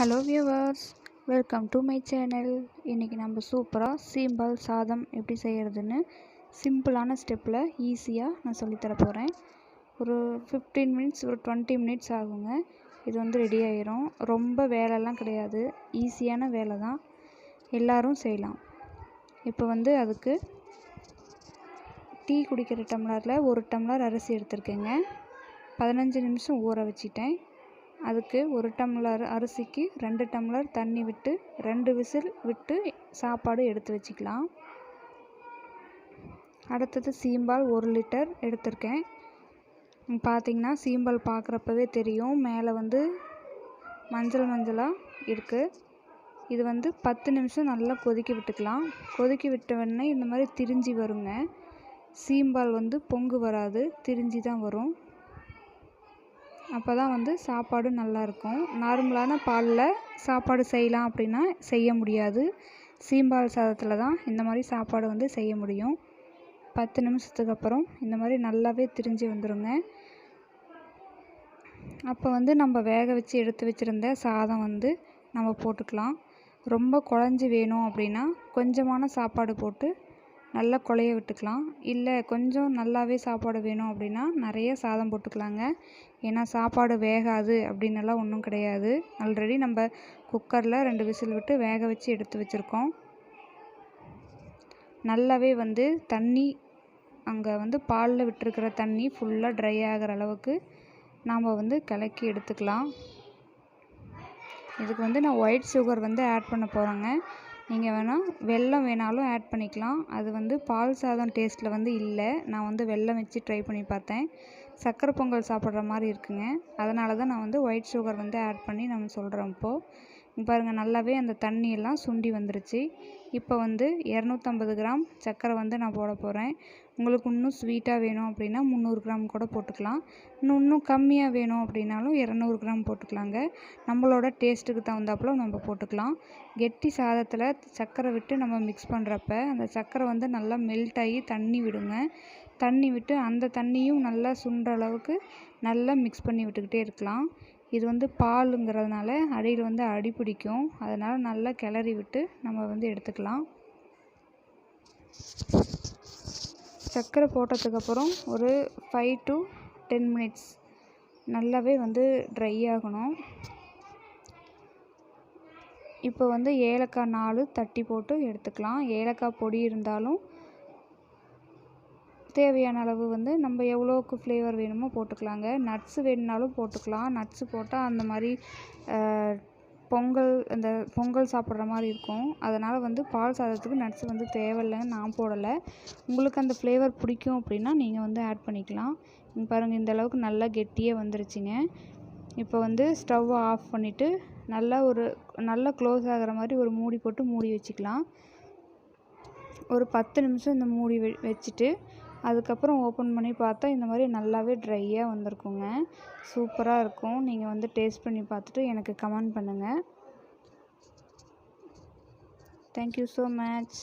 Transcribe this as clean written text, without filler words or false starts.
Hello viewers, welcome to my channel. இன்றைக்கி நம்ம சூப்பராக சீம்பால் சாதம் எப்படி செய்கிறதுன்னு சிம்பிளான ஸ்டெப்பில் ஈஸியாக நான் சொல்லித்தர போகிறேன். ஒரு 15 மினிட்ஸ் ஒரு 20 மினிட்ஸ் ஆகுங்க. இது ரெடி ஆயிரும். ரொம்ப வேலைலாம் கிடையாது, ஈஸியான வேலை தான், எல்லோரும் செய்யலாம். இப்போ அதுக்கு டீ குடிக்கிற டம்ளரில் 1 டம்ளர் அரிசி எடுத்துருக்கேங்க. 15 நிமிஷம் ஊற வச்சிட்டேன். அதுக்கு 1 டம்ளர் அரிசிக்கு 2 டம்ளர் தண்ணி விட்டு 2 விசில் விட்டு சாப்பாடு எடுத்து வச்சுக்கலாம். அடுத்தது சீம்பால் 1 லிட்டர் எடுத்திருக்கேன். பார்த்திங்கன்னா சீம்பால் பார்க்குறப்பவே தெரியும், மேலே மஞ்சளாக இருக்குது. இது 10 நிமிஷம் நல்லா கொதிக்க விட்டுக்கலாம். கொதிக்க விட்ட உடனே இந்த மாதிரி திரிஞ்சி வருங்க. சீம்பால் பொங்கு வராது, திரிஞ்சி தான் வரும். அப்போ தான் சாப்பாடு நல்லாயிருக்கும். நார்மலான பாலில் சாப்பாடு செய்யலாம் அப்படின்னா செய்ய முடியாது. சீம்பால் சாதத்தில் தான் இந்த மாதிரி சாப்பாடு செய்ய முடியும். 10 நிமிஷத்துக்கு அப்புறம் இந்த மாதிரி நல்லாவே திரிஞ்சு வந்துடுங்க. அப்போ நம்ம வேக வச்சு எடுத்து வச்சுருந்த சாதம் நம்ம போட்டுக்கலாம். ரொம்ப குழஞ்சி வேணும் அப்படின்னா கொஞ்சமான சாப்பாடு போட்டு நல்லா குழைய விட்டுக்கலாம். இல்லை கொஞ்சம் நல்லாவே சாப்பாடு வேணும் அப்படின்னா நிறைய சாதம் போட்டுக்கலாங்க. ஏன்னா சாப்பாடு வேகாது அப்படின்னெல்லாம் ஒன்றும் கிடையாது. ஆல்ரெடி நம்ம குக்கரில் 2 விசில் விட்டு வேக வச்சு எடுத்து வச்சுருக்கோம். நல்லாவே தண்ணி அங்கே பாலில் விட்டுருக்கிற தண்ணி ஃபுல்லாக ட்ரை ஆகிற அளவுக்கு நாம் கலக்கி எடுத்துக்கலாம். இதுக்கு நான் ஒயிட் சுகர் ஆட் பண்ண போகிறேங்க. நீங்கள் வேணால் வெல்லம் வேணாலும் ஆட் பண்ணிக்கலாம். அது பால் சாதம் டேஸ்ட்டில் இல்லை. நான் வெல்லம் வச்சு ட்ரை பண்ணி பார்த்தேன். சர்க்கரை பொங்கல் சாப்பிட்ற மாதிரி இருக்குங்க. அதனால தான் நான் ஒயிட் சுகர் ஆட் பண்ணி நம்ம சொல்கிறோம். இப்போது பாருங்கள், நல்லாவே அந்த தண்ணியெல்லாம் சுண்டி வந்துருச்சு. இப்போ 250 கிராம் சர்க்கரை நான் போட போகிறேன். உங்களுக்கு இன்னும் ஸ்வீட்டாக வேணும் அப்படின்னா 300 கிராம் கூட போட்டுக்கலாம். இன்னும் கம்மியாக வேணும் அப்படின்னாலும் 200 கிராம் போட்டுக்கலாங்க. நம்மளோட டேஸ்ட்டுக்கு தகுந்தாப்புல நம்ம போட்டுக்கலாம். கெட்டி சாதத்தில் சர்க்கரை விட்டு நம்ம மிக்ஸ் பண்ணுறப்ப அந்த சர்க்கரை நல்லா மெல்ட் ஆகி தண்ணி விடுங்க. தண்ணி விட்டு அந்த தண்ணியும் நல்லா சுண்டுற அளவுக்கு நல்லா மிக்ஸ் பண்ணி விட்டுக்கிட்டே இருக்கலாம். இது பாலுங்கிறதுனால அடியில் அடி பிடிக்கும். அதனால் நல்லா கிளறி விட்டு நம்ம எடுத்துக்கலாம். சர்க்கரை போட்டதுக்கப்புறம் ஒரு 5 to 10 மினிட்ஸ் நல்லாவே ட்ரை ஆகணும். இப்போ ஏலக்காய் 4 தட்டி போட்டு எடுத்துக்கலாம். ஏலக்காய் பொடி இருந்தாலும் தேவையான அளவு நம்ம எவ்வளோக்கு ஃப்ளேவர் வேணுமோ போட்டுக்கலாங்க. நட்ஸு வேணுனாலும் போட்டுக்கலாம். நட்ஸு போட்டால் அந்த மாதிரி பொங்கல் சாப்பிட்ற மாதிரி இருக்கும். அதனால் பால் சாதத்துக்கு நட்ஸு தேவையில்லைன்னு நான் போடலை. உங்களுக்கு அந்த ஃப்ளேவர் பிடிக்கும் அப்படின்னா நீங்கள் ஆட் பண்ணிக்கலாம். இங்கே பாருங்கள், இந்த அளவுக்கு நல்லா கெட்டியே வந்துருச்சுங்க. இப்போ ஸ்டவ்வை ஆஃப் பண்ணிவிட்டு நல்லா க்ளோஸ் ஆகிற மாதிரி ஒரு மூடி போட்டு மூடி வச்சுக்கலாம். ஒரு 10 நிமிஷம் இந்த மூடி வச்சுட்டு அதுக்கப்புறம் ஓப்பன் பண்ணி பார்த்தா இந்த மாதிரி நல்லாவே ட்ரையாக வந்திருக்குங்க. சூப்பராக இருக்கும். நீங்கள் டேஸ்ட் பண்ணி பார்த்துட்டு எனக்கு கமெண்ட் பண்ணுங்கள். Thank you so much.